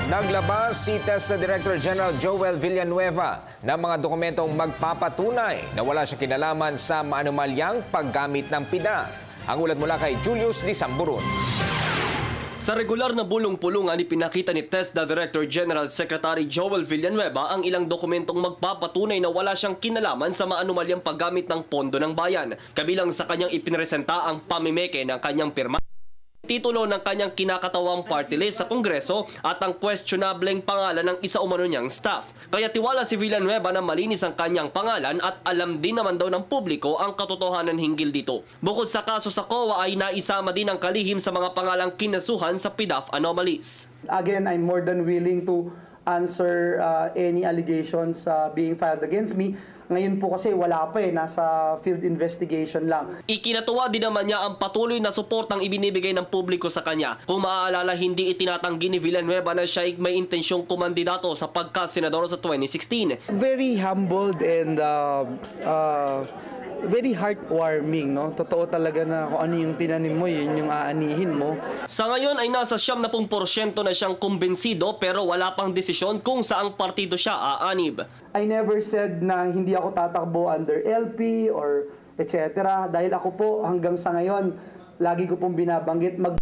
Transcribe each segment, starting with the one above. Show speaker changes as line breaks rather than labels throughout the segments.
Naglabas si TESDA Director General Joel Villanueva ng mga dokumentong magpapatunay na wala siya kinalaman sa maanumalyang paggamit ng PDAF. Ang ulat mula kay Julius Disamburon.
Sa regular na bulong-pulungan, ipinakita ni TESDA Director General Secretary Joel Villanueva ang ilang dokumentong magpapatunay na wala siyang kinalaman sa maanumalyang paggamit ng pondo ng bayan. Kabilang sa kanyang ipinresenta ang pamimeke ng kanyang pirma, titulo ng kanyang kinakatawang party list sa Kongreso at ang questionableng pangalan ng isa umano niyang staff. Kaya tiwala si Villanueva na malinis ang kanyang pangalan at alam din naman daw ng publiko ang katotohanan hinggil dito. Bukod sa kaso sa COA ay naisama din ang kalihim sa mga pangalang kinasuhan sa PDAF anomalies.
Again, I'm more than willing to answer any allegations being filed against me. Ngayon po kasi wala pa nasa field investigation lang.
Ikinatuwa din naman niya ang patuloy na suportang ibinibigay ng publiko sa kanya. Kung maaalala, hindi itinatanggi ni Villanueva na siya ay may intensyong kumandidato sa pagka-senador sa 2016.
Very humbled and very heartwarming, no? Totoo talaga na kung ano yung tinanim mo, yun yung aanihin mo.
Sa ngayon ay nasa 70% na siyang kumbensido pero wala pang desisyon kung saang partido siya aanib.
I never said na hindi ako tatakbo under LP or etc. Dahil ako po hanggang sa ngayon, lagi ko pong binabanggit ng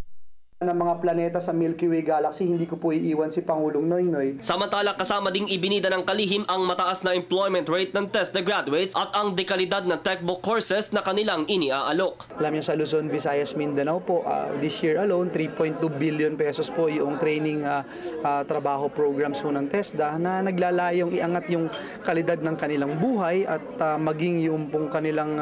mga planeta sa Milky Way Galaxy, hindi ko po iiwan si Pangulong Noynoy.
Samantala, kasama ding ibinida ng kalihim ang mataas na employment rate ng TESDA graduates at ang dekalidad na textbook courses na kanilang iniaalok.
Alam niyo sa Luzon, Visayas, Mindanao po, this year alone, 3.2 billion pesos po yung training trabaho programs po ng TESDA na naglalayong iangat yung kalidad ng kanilang buhay at maging yung pong kanilang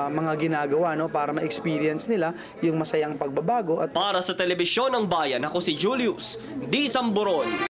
mga ginagawa, no, para ma-experience nila yung masayang pagbabago. At
para sa Telebisyon ng Bayan, ako si Julius Disamburon.